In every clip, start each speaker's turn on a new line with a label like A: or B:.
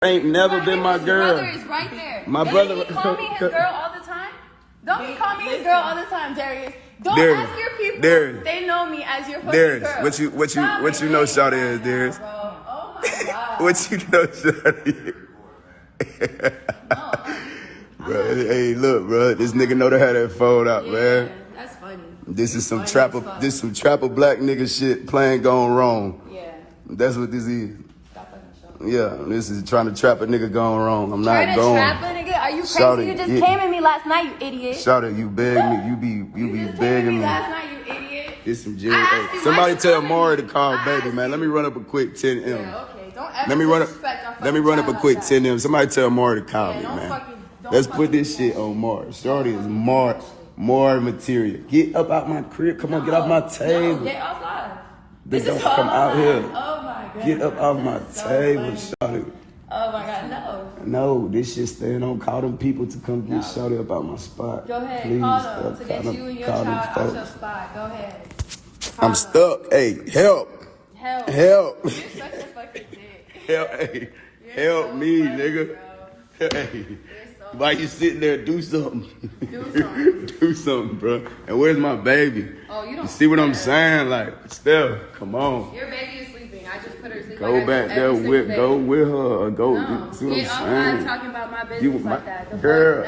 A: Ain't never been my girl.
B: Brother is right there.
A: My brother.
B: He call me his girl all the time. Don't he call me his girl all the time, Darius? Don't
A: Darius,
B: ask your people.
A: Darius,
B: they know me as your fucking
A: Darius,
B: girl.
A: what you know, Shawty is, Darius?
B: Oh my god.
A: What you know, Shawty? Bro, hey, look, bro. This nigga know to have that phone out, man.
B: That's funny.
A: This is some trapper black nigga shit playing gone wrong.
B: Yeah.
A: That's what this is.
B: Stop fucking showing.
A: Yeah, this is trying to trap a nigga going wrong. I'm not
B: Trying to
A: going.
B: trap a nigga? Are you crazy?
A: Shawty,
B: You just came at me last night, you idiot.
A: Shawty, you beg me. You be begging me.
B: Last night, you idiot.
A: It's some Jerry. Hey, somebody tell Maury to call baby, man. Let me run up a quick 10M.
B: Yeah, okay. Don't ever
A: Let me run up a quick
B: like
A: 10M. Somebody tell Maury to call me, man.
B: Don't
A: Let's put this shit on Maury. Shorty is more material. Get up out my crib. Come on, get off my table.
B: No, get outside.
A: This don't come out here.
B: Oh my god.
A: Get up off my table, Shorty.
B: Oh my god, no.
A: No, this shit staying on. Call them people to come get Shorty up out my spot.
B: Go ahead,
A: please,
B: call them to get you and your child out your spot. Go ahead.
A: I'm stuck. Hey, help.
B: Help.
A: Help.
B: You're such a fucking dick.
A: Help, hey, help me, nigga. Hey, why you sitting there? Do something. Do something, bro. And where's my baby?
B: Oh, you don't.
A: You see what I'm saying? Like, Steph, come on.
B: Your baby is sleeping. I just put her to sleep.
A: Go back there with her. Or go.
B: No.
A: See what I'm
B: I'm
A: saying?
B: not talking about my business like that.
A: Girl.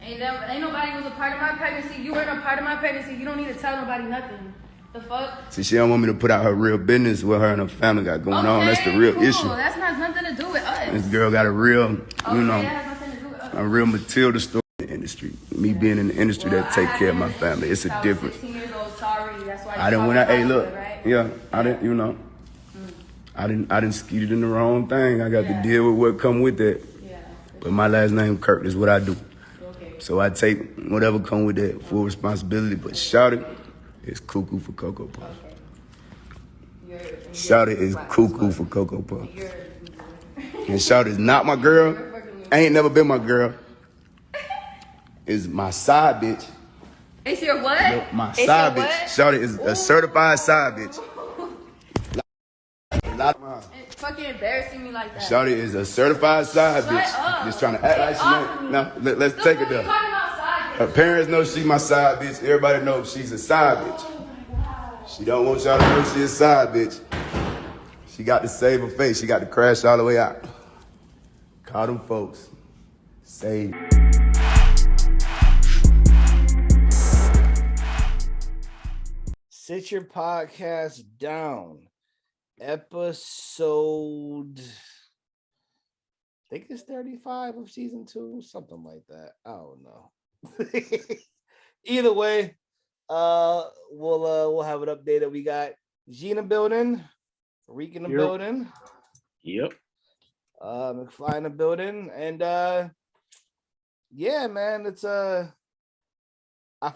B: Ain't nobody was a part of my pregnancy. You weren't a part of my pregnancy. You don't need to tell nobody nothing. The fuck?
A: See, she don't want me to put out her real business, what her and her family got going on. That's the real issue.
B: That's not nothing to do with us.
A: This girl got a real,
B: that has nothing to do with us.
A: a real Matilda story in the industry. Me being in the industry that take care of my family. It's a difference.
B: 16 years old, sorry. That's why
A: I didn't when hey look, right? Yeah, I didn't, I didn't skeeted in the wrong thing. I got to deal with what come with that.
B: Yeah.
A: But my last name Kirk is what I do.
B: Okay.
A: So I take whatever come with that, full responsibility. But Shawty is cuckoo for Cocoa Puff.
B: Okay.
A: Shawty is cuckoo for Cocoa Puff. And Shawty is not my girl. Ain't never been my girl. Is my side bitch.
B: It's your what?
A: My side bitch. Shawty is a certified side bitch.
B: It's fucking embarrassing me like that.
A: Shawty is a certified side bitch.
B: Up.
A: Just trying to act like she ain't. No, let's take it there. Her parents know she my side bitch. Everybody knows she's a side bitch. She don't want y'all to know she a side bitch. She got to save her face. She got to crash all the way out. Call them folks. Save.
C: Sit your podcast down. Episode, I think it's 35 of season 2, something like that. I don't know. Either way, we'll have an update that we got Gina building, Reek in the building.
D: Yep.
C: McFly in the building, and yeah, man, it's I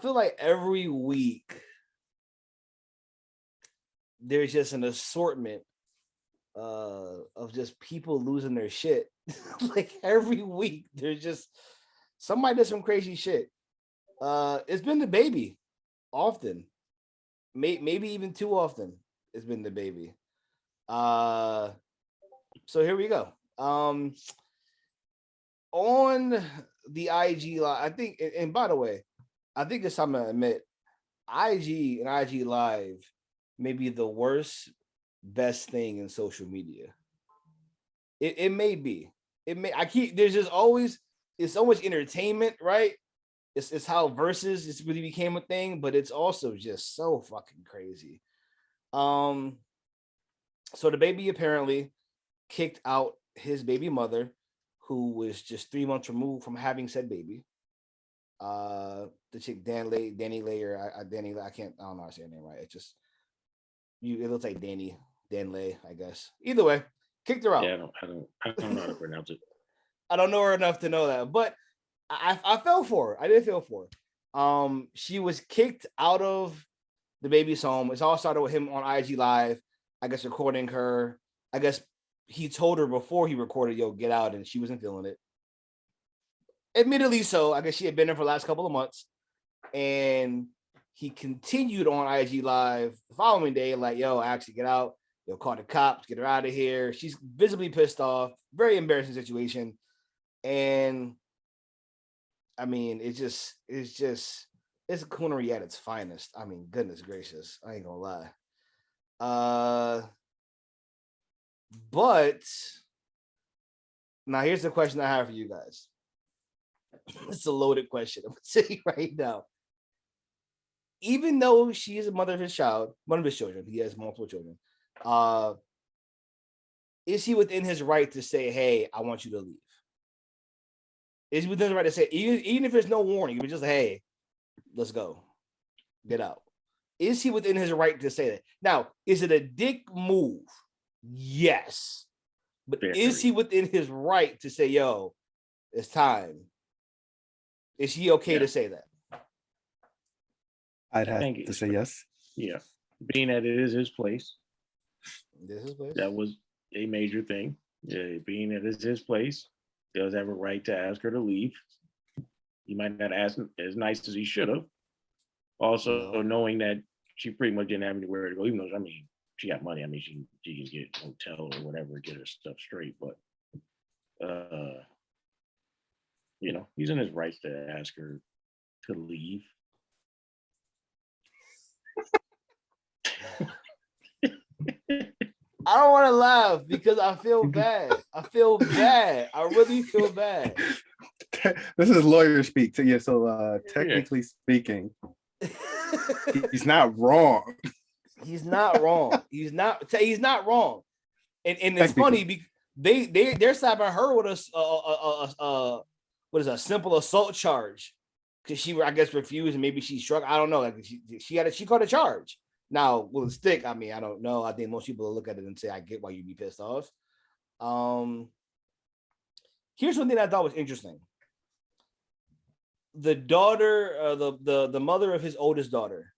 C: feel like every week there's just an assortment of just people losing their shit. Like every week there's just somebody does some crazy shit. It's been the baby often, maybe even too often. It's been the baby. So here we go. On the IG live, I think, and by the way, I think it's time to admit, IG and IG live may be the worst, best thing in social media. It may be. There's just always, it's so much entertainment, right? It's how versus it's really became a thing, but it's also just so fucking crazy. So the baby apparently kicked out his baby mother, who was just 3 months removed from having said baby. The chick Danileigh, Danileigh, I don't know how to say her name right. It looks like Danileigh, I guess. Either way, kicked her out.
D: Yeah, I don't know how to pronounce it.
C: I don't know her enough to know that, but I fell for her. I did feel for her. She was kicked out of the baby's home. It's all started with him on IG Live, I guess, recording her. I guess he told her before he recorded, yo, get out, and she wasn't feeling it. Admittedly so. I guess she had been there for the last couple of months, and he continued on IG Live the following day, like, yo, actually get out. call the cops, get her out of here. She's visibly pissed off. Very embarrassing situation. And I mean, it's coonery at its finest. I mean, goodness gracious, I ain't gonna lie. But now here's the question I have for you guys. It's a loaded question. I'm gonna say right now. Even though she is a mother of his child, one of his children, he has multiple children. Is he within his right to say, "Hey, I want you to leave"? Is he within his right to say, even if there's no warning, if it's just, "Hey, let's go, get out"? Is he within his right to say that? Now, is it a dick move? Yes, but is he within his right to say, "Yo, it's time"? Is he okay to say that?
E: I'd have to say yes.
D: Yeah, being that it is his place.
C: This is his place.
D: That was a major thing. Yeah, being that it's his place, he does have a right to ask her to leave. He might not ask as nice as he should have. Also, knowing that she pretty much didn't have anywhere to go, even though, I mean, she got money. I mean, she can get a hotel or whatever, get her stuff straight. But, you know, he's in his rights to ask her to leave.
C: I don't want to laugh because I feel bad. I feel bad. I really feel bad.
E: This is lawyer speak to you. So technically speaking, he's not wrong.
C: He's not wrong. He's not wrong. And it's funny because they're slapping her with a simple assault charge because she, I guess, refused and maybe she struck. I don't know. Like she caught a charge. Now, will it stick? I mean, I don't know. I think most people will look at it and say, "I get why you'd be pissed off." Here's one thing I thought was interesting. The daughter, the mother of his oldest daughter,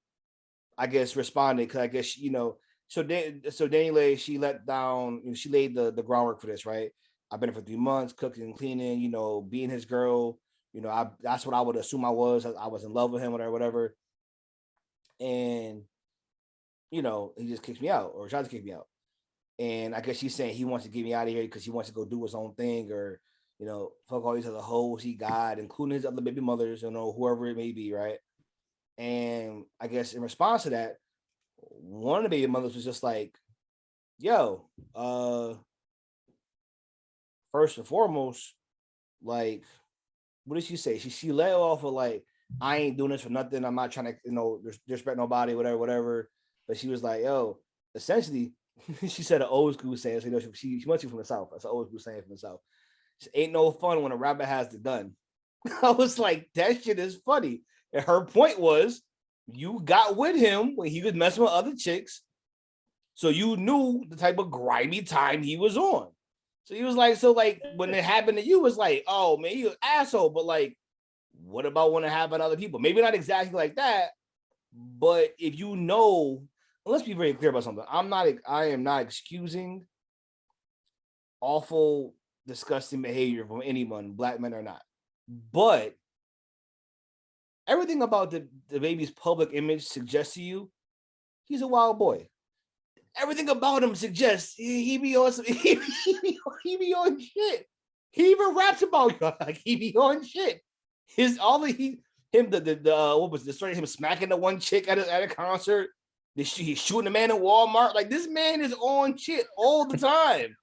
C: I guess, responded because I guess, you know, so Danileigh, she let down, you know, she laid the groundwork for this, right? I've been here for 3 months, cooking and cleaning, you know, being his girl, you know, that's what I would assume I was. I was in love with him, whatever. And you know, he just kicks me out or tries to kick me out. And I guess she's saying he wants to get me out of here because he wants to go do his own thing or, you know, fuck all these other hoes he got, including his other baby mothers, you know, whoever it may be, right? And I guess in response to that, one of the baby mothers was just like, "Yo, first and foremost, like, what did she say? She let off of like, I ain't doing this for nothing. I'm not trying to, you know, disrespect nobody, whatever. But she was like, yo, essentially, she said an old school saying, so, you know, she must be from the South. That's an old school saying from the South. She ain't no fun when a rabbit has the gun. I was like, that shit is funny. And her point was, you got with him when he was messing with other chicks. So you knew the type of grimy time he was on. So he was like, so like when it happened to you, it was like, oh man, you an asshole. But like, what about when it happened to other people? Maybe not exactly like that. But if you know, let's be very clear about something. I am not excusing awful, disgusting behavior from anyone, black men or not. But everything about the baby's public image suggests to you he's a wild boy. Everything about him suggests he be on some, he be on shit. He even raps about like he be on shit. What was the story? Him smacking the one chick at a concert. He's shooting a man in Walmart. Like this man is on shit all the time.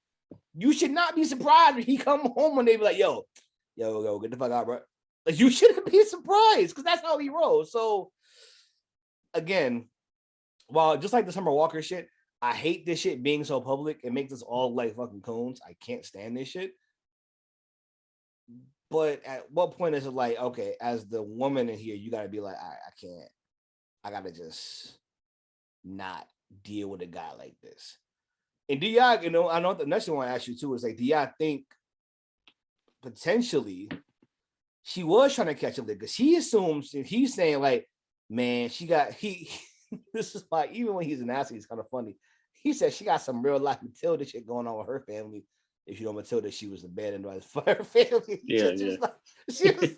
C: You should not be surprised when he come home and they be like, yo, get the fuck out, bro. Like you shouldn't be surprised because that's how he rolls. So again, while just like the Summer Walker shit, I hate this shit being so public. It makes us all like fucking coons. I can't stand this shit. But at what point is it like, okay, as the woman in here, you gotta be like, I can't. I gotta just not deal with a guy like this. And do y'all, you know, I know the next one I want to ask you too is like, do y'all think potentially she was trying to catch up there? Because he assumes if he's saying like, man, this is like, even when he's an asshole, he's kind of funny. He said she got some real life Matilda shit going on with her family. If you know Matilda, she was abandoned by her family. Like,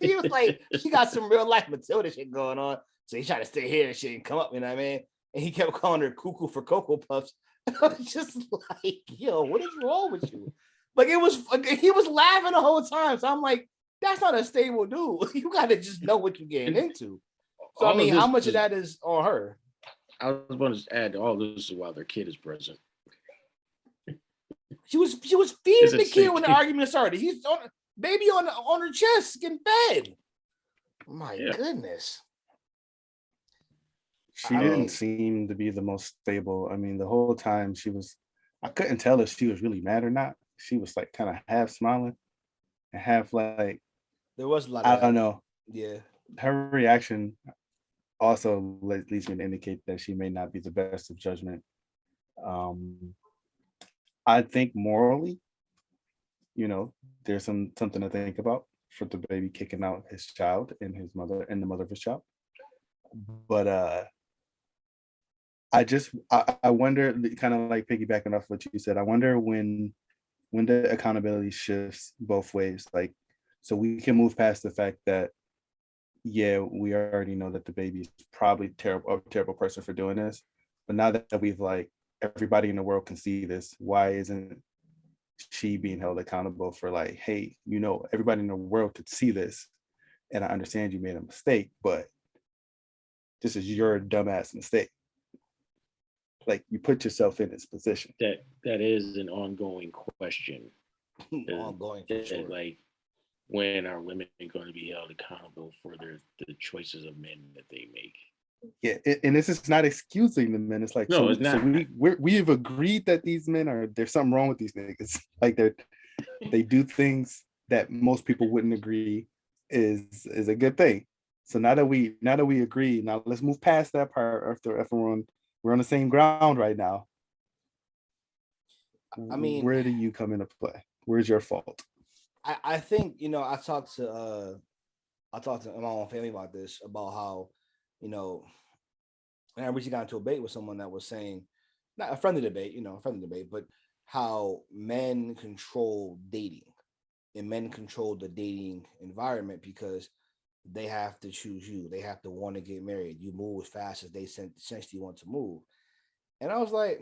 C: he was like, she got some real life Matilda shit going on. So he tried to stay here and shit and come up, you know what I mean? And he kept calling her cuckoo for Cocoa Puffs. I was just like, yo, what is wrong with you? Like he was laughing the whole time. So I'm like, that's not a stable dude. You gotta just know what you're getting into. So I mean, how much of that is on her?
D: I was going to add all this is while their kid is present.
C: She was feeding the kid when the argument started. He's on baby on her chest getting fed. My goodness.
E: She didn't seem to be the most stable. I mean, the whole time I couldn't tell if she was really mad or not. She was like kind of half smiling and half like,
C: there was a lot of
E: I don't know.
C: Yeah.
E: Her reaction also leads me to indicate that she may not be the best of judgment. I think morally, there's something to think about for the baby kicking out his child and his mother and the mother of his child. But I wonder, kind of like piggybacking off what you said, I wonder when the accountability shifts both ways. Like, so we can move past the fact that, yeah, we already know that the baby is probably a terrible person for doing this. But now that we've like, everybody in the world can see this, why isn't she being held accountable for like, hey, everybody in the world could see this, and I understand you made a mistake, but this is your dumbass mistake. Like, you put yourself in this position.
D: That is an ongoing question.
C: Ongoing for sure.
D: Like, when are women going to be held accountable for the choices of men that they make?
E: Yeah, and this is not excusing the men. It's like,
D: no, it's not.
E: So we've agreed that these men there's something wrong with these niggas. Like they do things that most people wouldn't agree is a good thing. So now that we agree, now let's move past that part. After we're on the same ground right now.
C: I mean,
E: where do you come into play? Where's your fault?
C: I think I talked to my own family about this, about how and I recently got into a debate with someone that was saying, not a friendly debate, but how men control dating and men control the dating environment because they have to choose you. They have to want to get married. You move as fast as they essentially want to move. And I was like,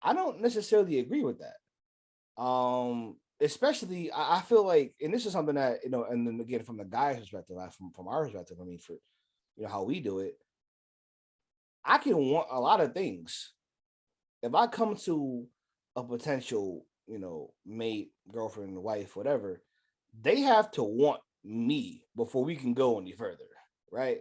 C: I don't necessarily agree with that. Especially, I feel like, and this is something that, and then again, from the guy's perspective, from our perspective, I mean, for, how we do it, I can want a lot of things. If I come to a potential, mate, girlfriend, wife, whatever, they have to want me before we can go any further, right?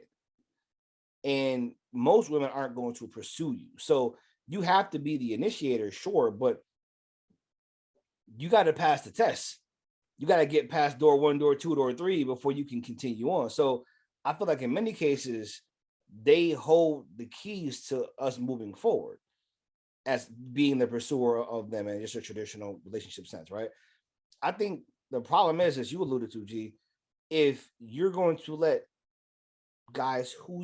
C: And most women aren't going to pursue you. So you have to be the initiator, sure, but you got to pass the test. You got to get past door 1, door 2, door 3 before you can continue on. So I feel like in many cases, they hold the keys to us moving forward as being the pursuer of them in just a traditional relationship sense, right? I think the problem is, as you alluded to, G, if you're going to let guys who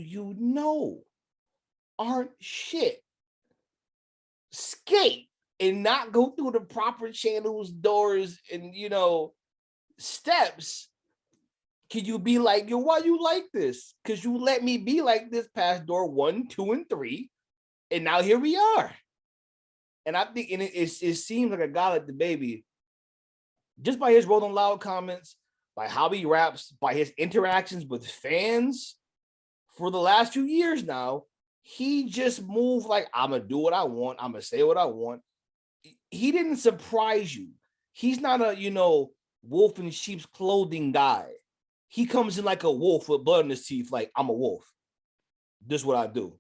C: aren't shit skate and not go through the proper channels, doors, and steps, can you be like, yo, why you like this? Because you let me be like this past door 1, 2, and 3, and now here we are. And I think, and it seems like a guy like Dababy, just by his Rolling Loud comments, by how he raps, by his interactions with fans for the last few years now, he just moved like, I'm gonna do what I want, I'm gonna say what I want. He didn't surprise you. He's not a wolf in sheep's clothing guy. He comes in like a wolf with blood in his teeth, like, I'm a wolf. This is what I do.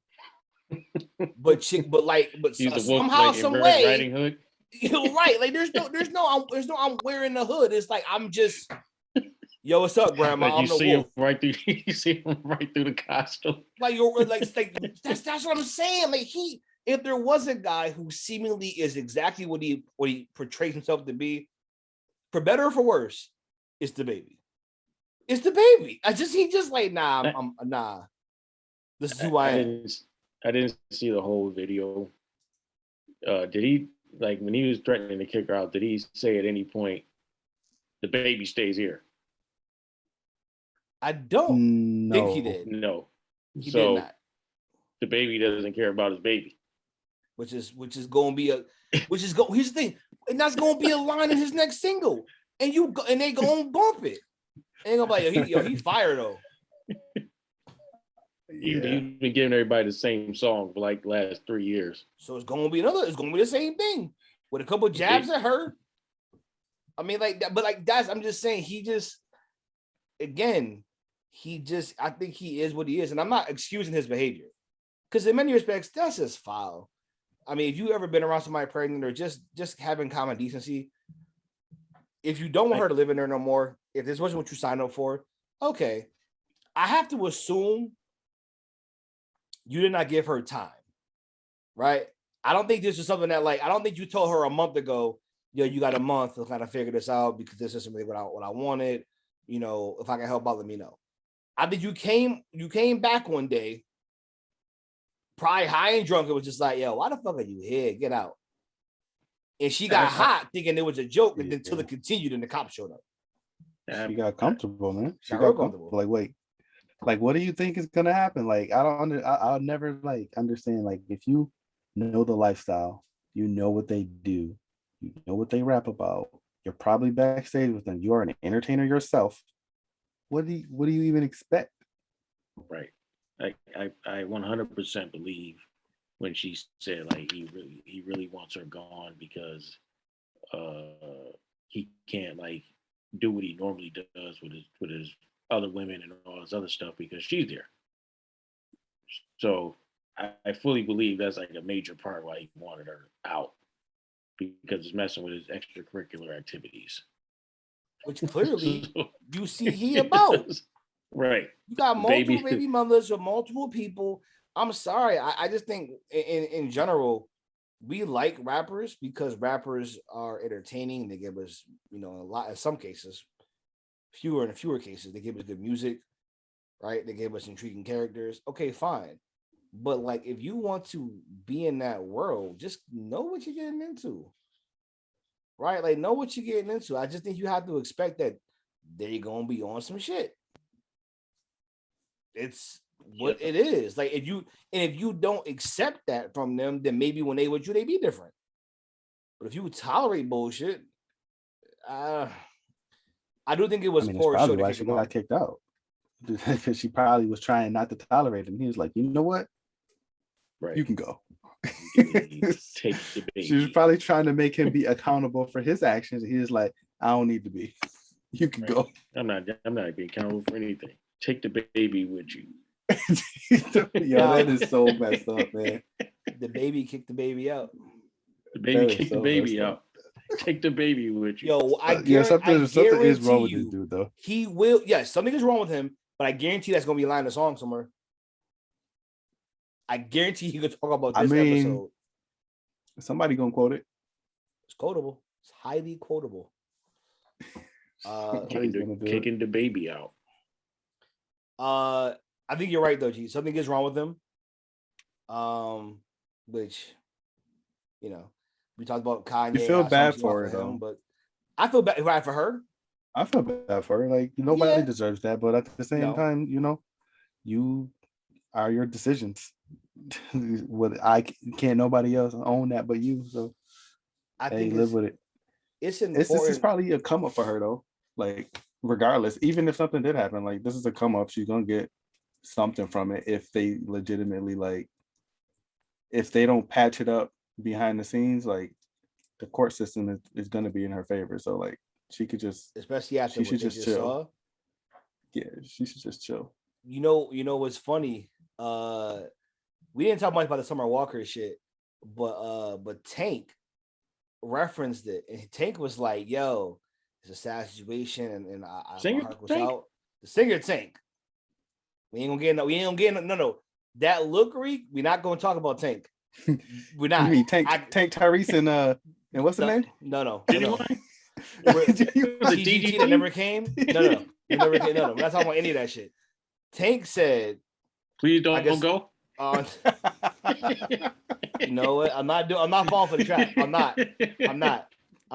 C: but somehow, like some way,
D: Riding Hood.
C: Right? Like there's no I'm wearing the hood. It's like I'm just, yo, what's up, grandma?
D: Like
C: I'm the wolf.
D: You see him right through the costume.
C: Like that's what I'm saying. Like if there was a guy who seemingly is exactly what he portrays himself to be, for better or for worse, it's Dababy. It's Dababy. He just like, nah. This is who I am.
D: I didn't see the whole video. Did he, like, when he was threatening to kick her out, did he say at any point, the baby stays here?
C: I don't think he did.
D: No.
C: He did not.
D: The baby doesn't care about his baby.
C: which is going to be here's the thing, and that's going to be a line in his next single, and they going to bump it. Ain't gonna be like, he fired though.
D: He's been giving everybody the same song for like the last 3 years.
C: So it's gonna be the same thing with a couple jabs at her. I mean, like that, but like that's, I'm just saying, I think he is what he is, and I'm not excusing his behavior, because in many respects that's just foul. I mean, if you ever been around somebody pregnant or just having common decency, if you don't want her to live in there no more, if this wasn't what you signed up for, okay, I have to assume you did not give her time, right? I don't think this is something that, like, I don't think you told her a month ago, yo, you got a month to kind of figure this out because this isn't really what I wanted. You know, if I can help out, let me know. I think you came back one day, probably high and drunk. It was just like, yo, why the fuck are you here? Get out. And she got hot thinking it was a joke, and until it continued and the cops showed up.
E: She got comfortable, man. She got comfortable. Like, wait, like, what do you think is gonna happen? Like, I'll never like understand. Like, if you know the lifestyle, you know what they do, you know what they rap about. You're probably backstage with them. You are an entertainer yourself. What do you even expect?
D: Right. I 100% believe when she said like he really wants her gone because he can't like do what he normally does with his other women and all this other stuff because she's there. So I fully believe that's like a major part why he wanted her out, because it's messing with his extracurricular activities.
C: Which clearly you see he about.
D: Right.
C: You got multiple baby mothers or multiple people. I'm sorry. I just think in general, we like rappers because rappers are entertaining. They give us, you know, a lot, in some cases, fewer cases, they give us good music, right? They give us intriguing characters. Okay, fine. But like, if you want to be in that world, just know what you're getting into. Right? Like, know what you're getting into. I just think you have to expect that they're gonna be on some shit. It's what it is. Like, if you don't accept that from them, then maybe when they with you, they be different. But if you tolerate bullshit, I do think it was poor.
E: That's probably why she got kicked out, because she probably was trying not to tolerate him. He was like, you know what?
D: Right.
E: You can go.
D: Take the baby.
E: She was probably trying to make him be accountable for his actions. He was like, I don't need to be. You can go.
D: I'm not being accountable for anything. Take the baby with you.
E: Yo, that is so messed up, man.
C: The baby kicked the baby out.
D: The baby kicked the baby out. Take the baby with you.
C: Yo, something
E: is wrong with this dude, though.
C: He will. Yes, something is wrong with him, but I guarantee that's gonna be a line in the song somewhere. I guarantee he could talk about this episode.
E: Somebody gonna quote it.
C: It's quotable. It's highly quotable.
D: Kicking the baby out.
C: I think you're right though, G. Something is wrong with him. Which, you know, we talked about Kanye.
E: You feel bad for her though,
C: but I feel bad for her.
E: I feel bad for her. Like, nobody deserves that, but at the same time, you know, you are your decisions. Can't nobody else own that but you. So I think live with it.
C: It's important.
E: This is probably a come up for her though. Like, regardless, even if something did happen, like, this is a come up. She's gonna get something from it if they legitimately, like, if they don't patch it up behind the scenes, like, the court system is gonna be in her favor. So like, she could just,
C: especially after
E: she should just chill. Yeah, she should just chill.
C: You know what's funny? We didn't talk much about the Summer Walker shit, but Tank referenced it, and Tank was like, "Yo, it's a sad situation," and my heart was out. The singer Tank. We ain't gonna get no. That lookery, we're not gonna talk about Tank. We're not.
E: You mean Tank Tyrese and what's the name?
C: No. The DG that never came. No. Never came. No. We're not talking about any of that shit. Tank said,
D: "Please don't go."
C: You know what? I'm not falling for the trap. I'm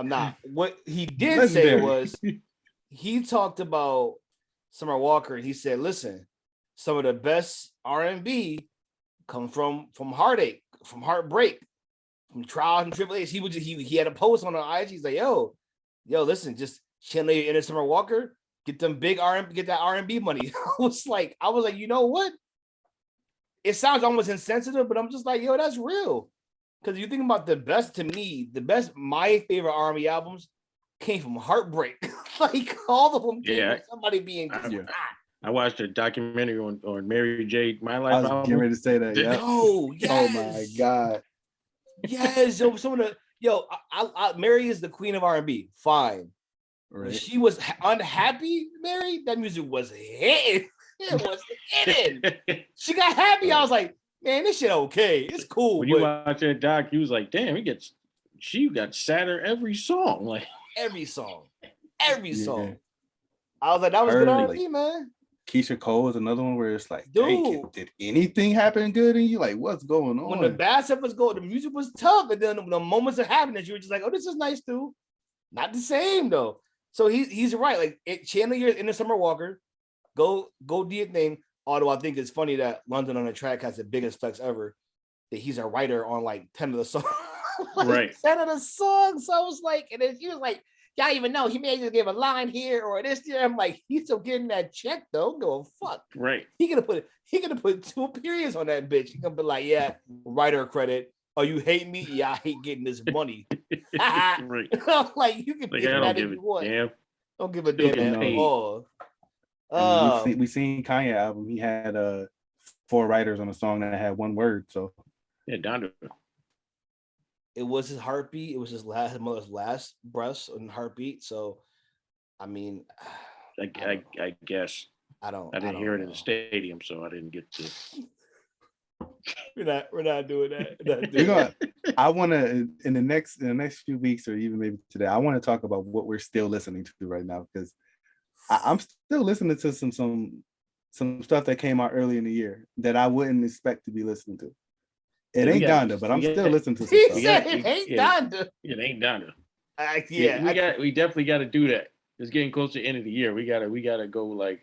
C: not. What he did say was, he talked about Summer Walker, and he said, listen, some of the best R&B come from heartache, from heartbreak. from Trials and Tribulations. He had a post on IG. He's like, yo, listen, just Chandelier and Summer Walker, get them big get that R&B money. I was like, you know what? It sounds almost insensitive, but I'm just like, yo, that's real. Because you think about my favorite R&B albums came from heartbreak. Like all of them came from somebody being
D: I watched a documentary on Mary J. My Life
E: I was
D: album.
E: getting ready to say that. Yeah.
C: Oh, yes.
E: Oh my God.
C: Yes. So some of the Mary is the queen of R&B. Fine. Right. When she was unhappy, Mary, that music was hitting. It was hitting. She got happy. I was like, man, this shit okay. It's cool.
D: When you watch that doc, he was like, damn, she got sadder every song. Like
C: every song. I was like, that was good R&B, man.
E: Keisha Cole is another one where it's like, dude, did anything happen good? And you like, what's going on?
C: When the bad stuff was going, the music was tough, and then the moments of happiness, you were just like, oh, this is nice too. Not the same though. So he's right. Like Chandelier in the Summer Walker, go do your thing. Although I think it's funny that London on the Track has the biggest flex ever. That he's a writer on like 10 of the songs.
D: Right.
C: 10 of the songs. So I was like, and then she was like, y'all even know he may just give a line here or this here. I'm like, he's still getting that check though. Go fuck.
D: Right.
C: He gonna put 2 periods on that bitch. He gonna be like, yeah, writer credit. Oh, you hate me? Yeah, I hate getting this money.
D: Right.
C: Like you can
D: like,
C: get
D: I
C: that
D: don't
C: if you want.
D: Damn.
C: Don't give a damn at all.
E: We seen Kanye album. He had 4 writers on a song that had 1 word. So
D: yeah, Donda.
C: It was his heartbeat. It was his mother's last breaths and heartbeat. So, I mean,
D: I guess
C: I
D: didn't hear it in the stadium, so I didn't get to.
C: We're not doing that.
E: I want to in the next few weeks or even maybe today, I want to talk about what we're still listening to right now because I'm still listening to some stuff that came out early in the year that I wouldn't expect to be listening to. It ain't Donda, but I'm still listening to some stuff.
C: It ain't Donda.
D: It ain't Donda. We definitely got to do that. It's getting close to the end of the year. We gotta go like,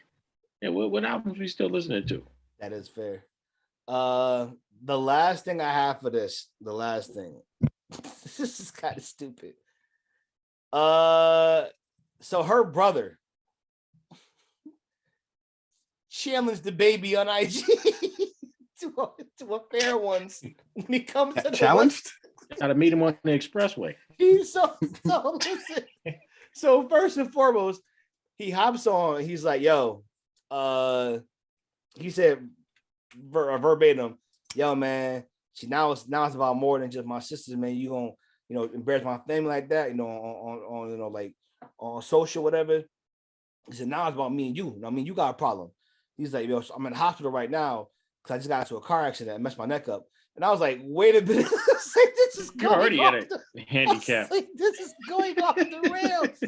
D: what albums we still listening to?
C: That is fair. The last thing I have for this, this is kind of stupid. So her brother challenged Dababy on IG to a fair ones when he comes to
E: challenged.
D: Gotta meet him on the expressway.
C: Listen. So first and foremost, he hops on. He's like, "Yo," he said verbatim, "Yo, man, now it's about more than just my sisters, man. You gonna embarrass my family like that, on like on social whatever." He said, "Now it's about me and you. I mean, you got a problem." He's like, "Yo, I'm in the hospital right now because I just got into a car accident and messed my neck up." And I was like, "Wait a minute, this is
D: You're already at a handicap.
C: Like, this is going off the rails."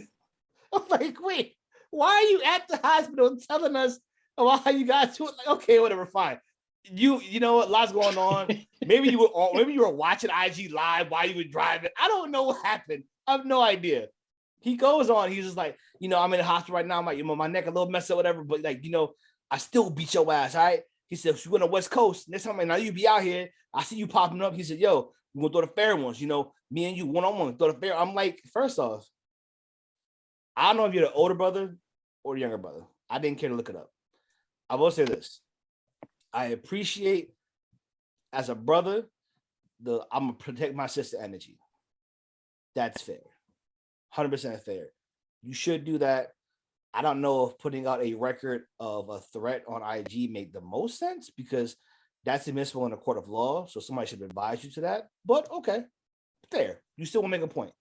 C: I'm like, "Wait, why are you at the hospital telling us about how you got to it?" Like, okay, whatever, fine. You know what? Lots going on. Maybe you were watching IG live while you were driving. I don't know what happened. I have no idea. He goes on. He's just like, I'm in the hospital right now. My neck a little messed up, whatever. But like, I still beat your ass, all right? He said, "You on the West Coast. Next time, now you be out here. I see you popping up." He said, "Yo, we're gonna throw the fair ones. Me and you one-on-one, throw the fair." I'm like, first off, I don't know if you're the older brother or the younger brother. I didn't care to look it up. I will say this. I appreciate, as a brother, I'm gonna protect my sister energy. That's fair. 100% fair. You should do that. I don't know if putting out a record of a threat on IG made the most sense because that's admissible in a court of law. So somebody should advise you to that. But okay, fair. You still want to make a point.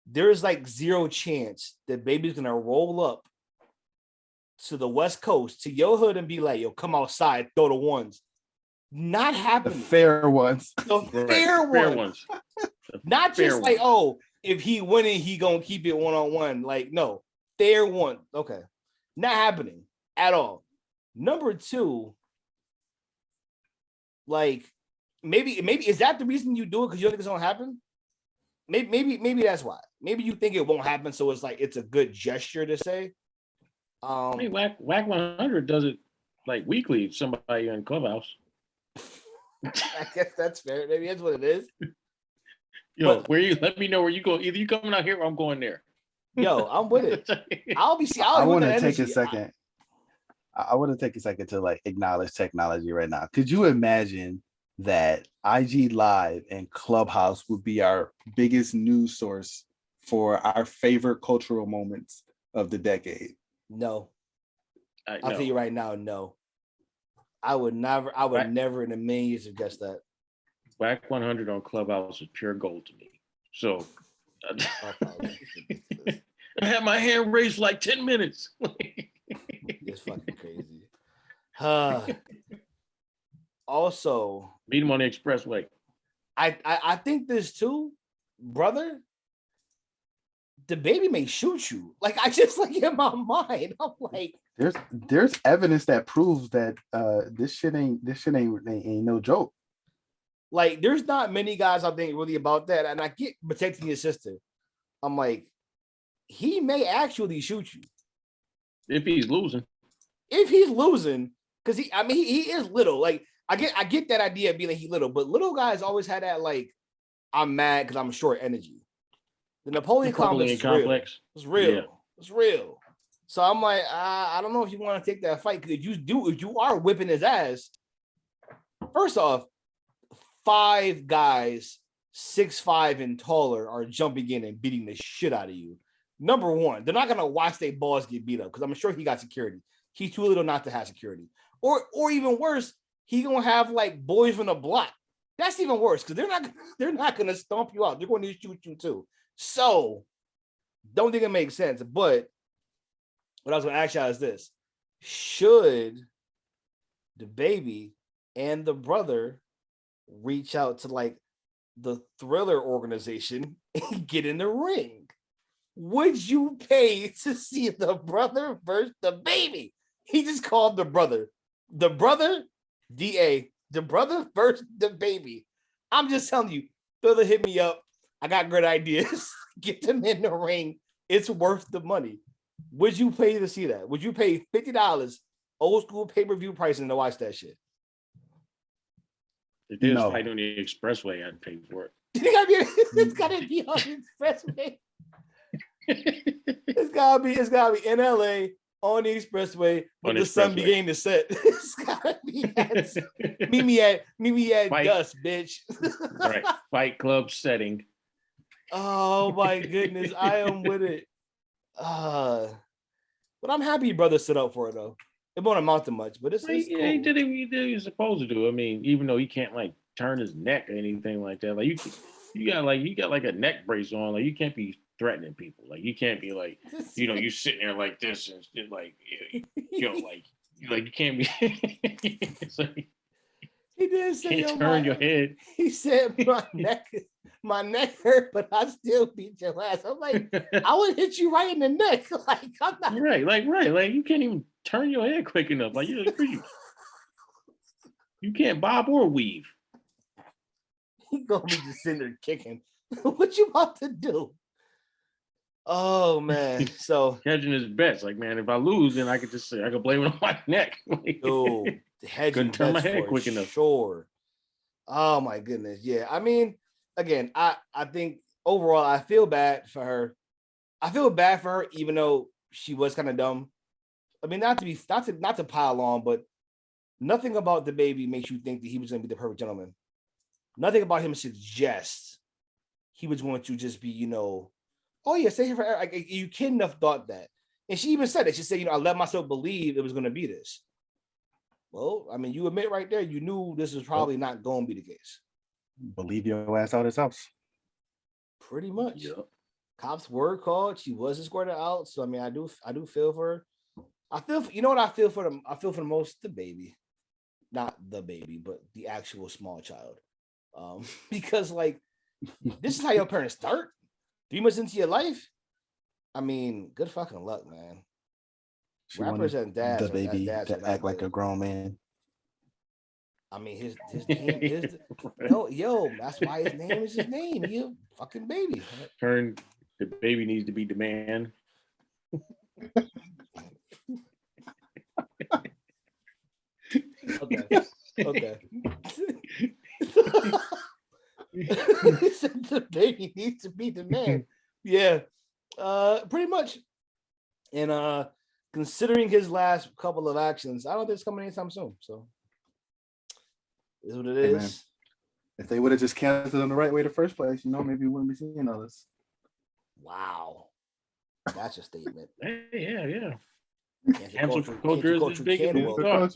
C: There is like 0 chance that Baby's gonna roll up to the West Coast to your hood and be like, "Yo, come outside, throw the ones." Not happening.
E: The fair ones.
C: The fair ones. Not just like, "Oh, if he winning, he gonna keep it one-on-one." Like, no, fair one. Okay, not happening at all. Number 2, like maybe is that the reason you do it because you don't think it's gonna happen? Maybe that's why. Maybe you think it won't happen, so it's like it's a good gesture to say.
D: I mean, Whack 100 does it like weekly. Somebody in Clubhouse.
C: I guess that's fair. Maybe that's what it is.
D: Yo,
C: But-
D: where you? Let me know where you go. Either you coming out here or I'm going there.
C: Yo, I'm with it. I'll be.
E: I want to
C: that
E: take a
C: energy.
E: second. I want to take a second to like acknowledge technology right now. Could you imagine that IG Live and Clubhouse would be our biggest news source for our favorite cultural moments of the decade?
C: No,
D: No.
C: I'll tell you right now. No, I would never. I would never in a million years have guessed that.
D: Whack 100 on Clubhouse is pure gold to me. So I had my hand raised for like 10 minutes.
C: It's fucking crazy. Also,
D: Meet him on the expressway.
C: I think this too, brother. The baby may shoot you. Like I just like in my mind, I'm like,
E: there's evidence that proves that this shit ain't no joke.
C: Like there's not many guys I think really about that, and I get protecting your sister. I'm like, he may actually shoot you
D: If he's losing.
C: if he's losing, because he is little. Like I get that idea of being like he little, but little guys always had that like I'm mad because I'm short energy. The Napoleon complex is real. It's real. Yeah. It's real. So I'm like, I don't know if you want to take that fight, because if you are whipping his ass, first off, 5 guys 6'5" and taller are jumping in and beating the shit out of you. Number one, they're not gonna watch their balls get beat up because I'm sure he got security. He's too little not to have security. Or even worse, he gonna have like boys from the block. That's even worse because they're not gonna stomp you out. They're going to shoot you too. So don't think it makes sense. But what I was gonna ask y'all is this: should the baby and the brother reach out to like the Thriller organization and get in the ring? Would you pay to see the brother versus the baby? He just called the brother DA, the brother versus the baby. I'm just telling you, Thriller, hit me up. I got good ideas. Get them in the ring. It's worth the money. Would you pay to see that? Would you pay $50 old school pay-per-view pricing to watch that shit?
D: If there's a fight on the expressway, I'd pay for it.
C: It's gotta be on the expressway. It's gotta be in LA on the expressway with the sun beginning to set. It's gotta be meet me at dusk, bitch.
D: All right, Fight Club setting.
C: Oh my goodness, I am with it. But I'm happy your brother stood up for it though. It won't amount to much, but it's cool.
D: He did what he was supposed to do. I mean, even though he can't like turn his neck or anything like that, like you got like a neck brace on, like you can't be threatening people. Like you can't be like, you sitting there like this and like, like you can't be. It's like,
C: he did say,
D: can't turn your head.
C: He said my neck hurt, but I still beat your ass. I'm like, I would hit you right in the neck. Like I'm not
D: right. Like you can't even turn your head quick enough. Like you can't bob or weave.
C: He gonna be just sitting there kicking. What you about to do? Oh man, so
D: hedging his bets. Like, man, if I lose, then I could just say I could blame it on my neck.
C: Oh, hedging
D: couldn't turn my head quick enough.
C: Sure. Oh my goodness. Yeah. I mean, again, I think overall I feel bad for her. I feel bad for her, even though she was kind of dumb. I mean, not to pile on, but nothing about the baby makes you think that he was going to be the perfect gentleman. Nothing about him suggests he was going to just be, oh yeah, stay here forever. Like, you couldn't have thought that. And she even said it. She said, I let myself believe it was going to be this. Well, I mean, you admit right there, you knew this was probably not going to be the case.
E: Believe your ass out his house.
C: Pretty much.
D: Yep.
C: Cops were called. She was escorted out. So I mean, I do feel for her. I feel what I feel for them. I feel for the most the baby, not the baby, but the actual small child. Because like this is how your parents start 3 months into your life. I mean, good fucking luck, man. Rappers and dads,
E: the baby to act like a grown man.
C: I mean, his name is yo. That's why his name is his name. He a fucking baby.
D: The baby needs to be the man.
C: Okay. He said the baby needs to be the man. Yeah, pretty much. And considering his last couple of actions, I don't think it's coming anytime soon. So, is what it is.
E: Man. If they would have just canceled in the right way the first place, maybe we wouldn't be seeing all this.
C: Wow, that's a statement.
D: Hey, yeah.
C: Cancel
D: Cancel culture is as big as
C: can
D: we
C: work.
D: thought.